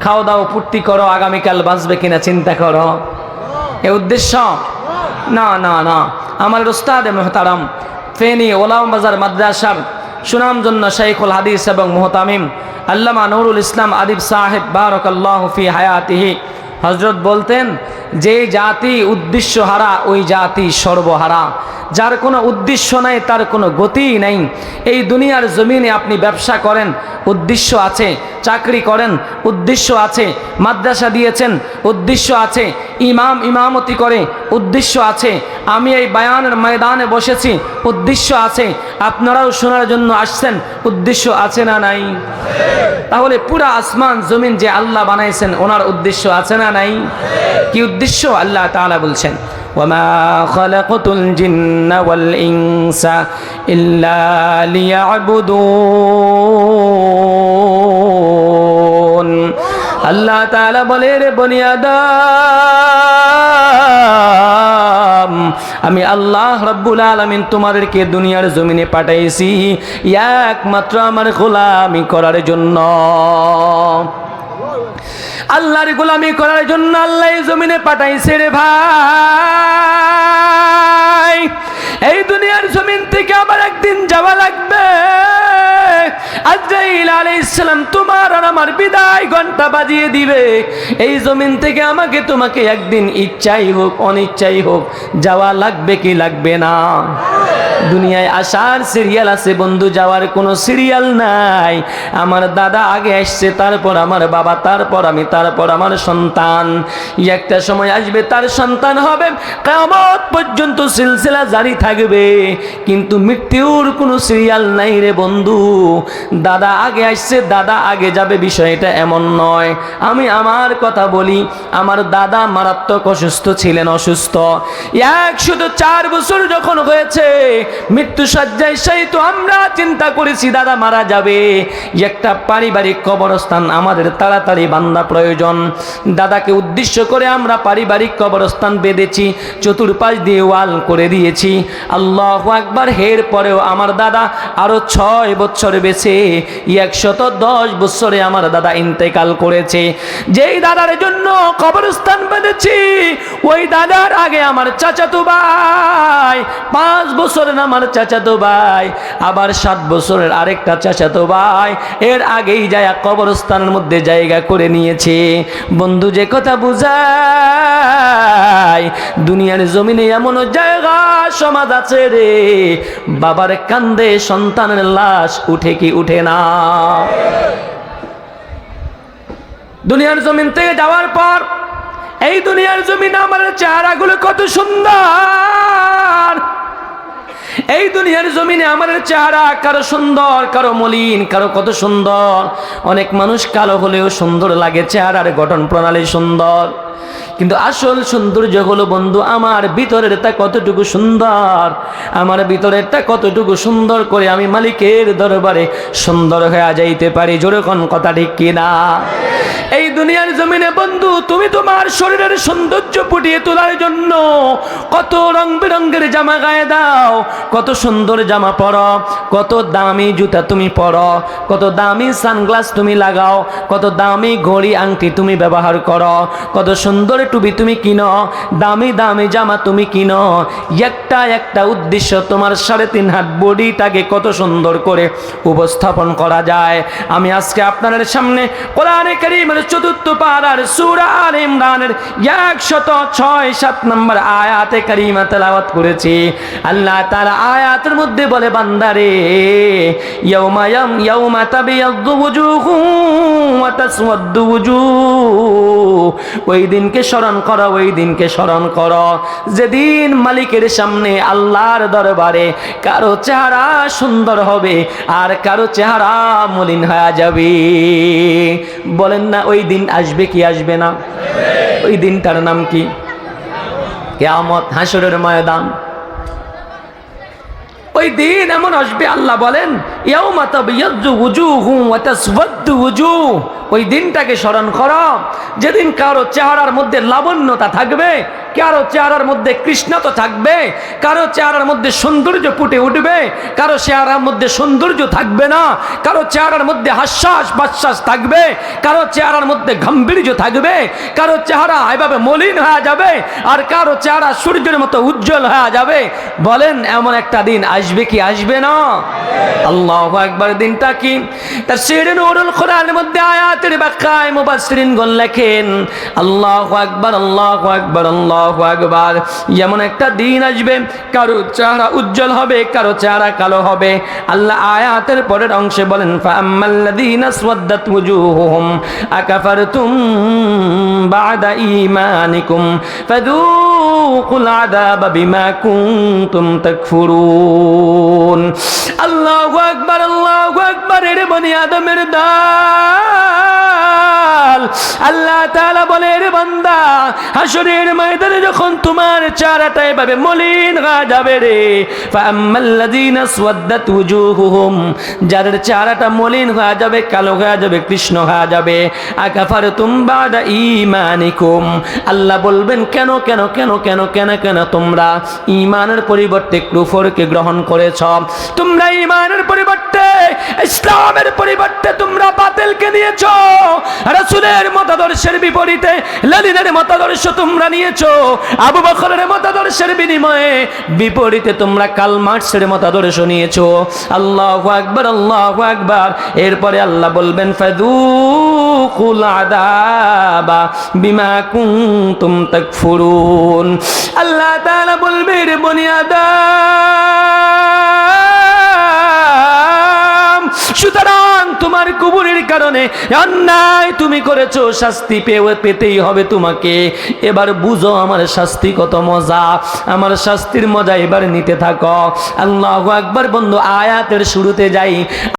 খাও দাও ফুর্তি করো, আগামীকাল বাঁচবে কিনা চিন্তা করো। এ উদ্দেশ্য না না না। আমার উস্তাদে মুহতারাম ফেনী ওলামা বাজার মাদ্রাসার সুনামজন্য শাইখুল হাদিস এবং মুহতামিম আল্লামা নুরুল ইসলাম আদিব সাহেব বারাকাল্লাহু ফি হায়াতিহি হযরত বলতেন, যে জাতি উদ্দেশ্য হারা ওই জাতি সর্বহারা। যার কোনো উদ্দেশ্য নাই তার কোনো গতিই নাই। এই দুনিয়ার জমিনে আপনি ব্যবসা করেন, উদ্দেশ্য আছে, চাকরি করেন, উদ্দেশ্য আছে, মাদ্রাসা দিয়েছেন, উদ্দেশ্য আছে, ইমামতি করে, উদ্দেশ্য আছে, আমি এই বায়ানের ময়দানে বসেছি, উদ্দেশ্য আছে, আপনারাও শোনার জন্য আসছেন, উদ্দেশ্য আছে না নাই? তাহলে পুরা আসমান জমিন যে আল্লাহ বানাইছেন ওনার উদ্দেশ্য আছে না নাই? কি উদ্দেশ্য? আল্লাহ তাআলা বলছেন, ওয়ামা খালাকাতুল জিন্না ওয়াল ইনসা ইল্লা লিয়াবুদুন। আল্লাহ তাআলা বলে, রে বনি আদম, আমি আল্লাহ রাব্বুল আলামিন তোমাদেরকে দুনিয়ার জমিনে পাঠাইছি একমাত্র আমার গোলামি করার জন্য। আল্লাহর গোলামি করার জন্য আল্লাহ এই জমিনে পাঠাইছে রে ভাই। এই দুনিয়ার জমিন থেকে আবার একদিন যাওয়া লাগবে। আজরাইল আলাইহিস সালাম তোমার আর আমার বিদায় ঘন্টা বাজিয়ে দিবে। এই জমিন থেকে আমাকে তোমাকে একদিন ইচ্ছাই হোক অনিচ্ছাই হোক যাওয়া লাগবে কি লাগবে না? দুনিয়ায় আসার সিরিয়াল আছে বন্ধু, যাওয়ার কোনো সিরিয়াল নাই। আমার দাদা আগে আসছে, তারপর আমার বাবা, তারপর আমি, তারপর আমার সন্তান। একটা সময় আসবে তার সন্তান হবে, কিয়ামত পর্যন্ত সিলসিলা জারি থাকবে, কিন্তু মৃত্যুর কোনো সিরিয়াল নাই রে বন্ধু। দাদা আগে আসছে, দাদা আগে যাবে, বিষয়টা এমন নয়। আমি আমার কথা বলি, আমার দাদা মারাত্মক অসুস্থ ছিলেন, অসুস্থ 104 বছর যখন হয়েছে মৃত্যু শয্যায় সেই তো আমরা চিন্তা করেছি দাদা মারা যাবে, একটা পারিবারিক কবরস্থান আমাদের তাড়াতাড়ি বান্ধা প্রয়োজন। দাদাকে উদ্দেশ্য করে আমরা পারিবারিক কবরস্থান বেঁধেছি, চতুর্পাশ দিয়ে ওয়াল করে দিয়েছি। আল্লাহু আকবার। এর পরেও আমার দাদা আরো 6 বছর বেঁচে 110 বছরে আমার দাদা ইন্তেকাল করেছে। যেই দাদার জন্য কবরস্থান বেঁধেছি ওই দাদার আগে আমার চাচাতো ভাই, 5 বছরের আমার চাচাতো ভাই, আবার 7 বছরের আরেকটা চাচাতো ভাই এর আগেই যায় কবরস্থানের মধ্যে জায়গা করে নিয়েছে। বন্ধু যে কথা বুঝায়, দুনিয়ার জমিনে এমন জায়গা সমাজ আছে রে, বাবার কান্দে সন্তানের লাশ উঠে কি উঠে না? দুনিয়ার জমিন থেকে যাওয়ার পর এই দুনিয়ার জমিন আমার চেহারাগুলো কত সুন্দর। এই দুনিয়ার জমিনে আমাদের চেহারা কারো সুন্দর, কারো মলিন, কারো কত সুন্দর। অনেক মানুষ কালো হলেও সুন্দর লাগে, চেহারার গঠন প্রণালী সুন্দর, কিন্তু আসল সৌন্দর্য হলো বন্ধু আমার ভিতরেরটা কতটুকু সুন্দর, আমার ভিতরেরটা কতটুকু সুন্দর করে আমি মালিকের দরবারে সুন্দর হয়ে যাইতে পারি। জোরে কোন কথা ঠিক কিনা? এই দুনিয়ার জমিনে বন্ধু তুমি তোমার শরীরের সৌন্দর্য ফুটিয়ে তোলার জন্য কত রং বেরঙের জামা গায়ে দাও, কত সুন্দর জামা পরো, কত দামি জুতা তুমি পরো, কত দামি সানগ্লাস তুমি লাগাও, কত দামি ঘড়ি আংটি তুমি ব্যবহার করো, কত সুন্দর টুপি তুমি কিনো, দামি দামি জামা তুমি কিনো। একটা একটা উদ্দেশ্য, তোমার 3.5 হাত বডিটাকে কত সুন্দর করে উপস্থাপন করা যায়। আমি আজকে আপনাদের সামনে কোরআনে কারীমের 4th পারার সূরা আলে ইমরানের 106-7 নম্বর আয়াতে কারীমা তেলাওয়াত করেছি। আল্লাহ তাআলা আয়াতের মধ্যে বলে, বান্দারে ইয়াউমা তাবিয়াদ্দু ওয়ুজুহু ওয়া তাসওয়াদ্দু ওয়ুজুহ, ওই দিনকে স্মরণ করো, ওই দিনকে স্মরণ করো যেদিন মালিকের সামনে আল্লাহর দরবারে কারো চেহারা সুন্দর হবে আর কারো চেহারা মলিন হয়ে যাবে। বলেন না ওই দিন আসবে কি আসবে না? ওই দিনটার নাম কি? কিয়ামত, হাসরের ময়দান। ওই দিন এমন আসবে, আল্লাহ বলেন ইয়াউমা তাবিয়াদ্দু ওয়ুজুহু ওয়া তাসওয়াদ্দু ওয়ুজুহ, ওই দিনটাকে স্মরণ করো যেদিন কারো চেহারার মধ্যে লাবণ্যতা থাকবে, কারো চেহারার মধ্যে কৃষ্ণতা থাকবে, কারো চেহারার মধ্যে সৌন্দর্য ফুটে উঠবে, কারো চেহারার মধ্যে সৌন্দর্য থাকবে না, কারো চেহারার মধ্যে হাস্যাস বাশ্বাস থাকবে, কারো চেহারার মধ্যে গাম্ভীর্য থাকবে, কারো চেহারা এভাবে মলিন হয়ে যাবে, আর কারো চেহারা সূর্যের মতো উজ্জ্বল হয়ে যাবে। বলেন এমন একটা দিন আসবে কি আসবে না? আল্লাহু আকবার। দিনটা কি? তাফসীরে নূরুল কোরআনের মধ্যে আয়াতের ব্যাখ্যায় মুফাসসিরিনগণ লেখেন, আল্লাহু আকবার, আল্লাহু আকবার, আল্লাহু আকবার। এমন একটা দিন আসবে কারো চেহারা উজ্জ্বল হবে, কারো চেহারা কালো হবে। আল্লাহ আয়াতের পরের অংশে বলেন, ফাআম্মাল্লাযীনা আসওয়াদ্দাত ওয়ুজুহুহুম আকাফারতুম বা'দা ঈমানিকুম ফাযূকুল আযাবা বিমা কুনতুম তাকফুরুন। আল্লাহু আকবার, আল্লাহু আকবার। এর বনি আদমের দাল আল্লাহ তাআলা বলে, রে বান্দা, হাসরের ময়দানে যখন তোমার চেহারাটা এভাবে মলিন হয়ে যাবে রে, ফাআম্মাল্লাযীনা আসওয়াদ্দাত ওয়ুজুহুহুম, যাদের চেহারাটা মলিন হয়ে যাবে, কালো হয়ে যাবে, কৃষ্ণ হয়ে যাবে, আকাফারতুম বা'দা ঈমানিকুম, আল্লাহ বলবেন কেন কেন কেন কেন কেন কেন তোমরা ঈমানের পরিবর্তে কুফরকে গ্রহণ করেছ, তোমরা ঈমানের পরিবর্তে ইসলামের পরিবর্তে তোমরা বাতিলকে নিয়েছো, রাসূলের মতাদর্শের বিপরীতে লেনিনের মতাদর্শ তোমরা নিয়েছো, আবু বকরের মতাদর্শের বিপরীতে তোমরা কার্ল মার্কসের মতাদর্শ নিয়েছো। আল্লাহু আকবার, আল্লাহু আকবার। এরপরে আল্লাহ বলবেন, ফাযূকুল আযাবা বিমা কুনতুম তাকফুরুন। আল্লাহ তাআলা বলবে, রে বনি আদম, সুতরাং তোমার কুফরের কারণে অন্যায় তুমি করেছো, শাস্তি পেতেই হবে তোমাকে। এবার বুঝো আমার শাস্তি কত মজা, আমার শাস্তির মজা এবার নিতে থাকো। আল্লাহু আকবার। বন্ধু, আয়াতের শুরুতে যাই।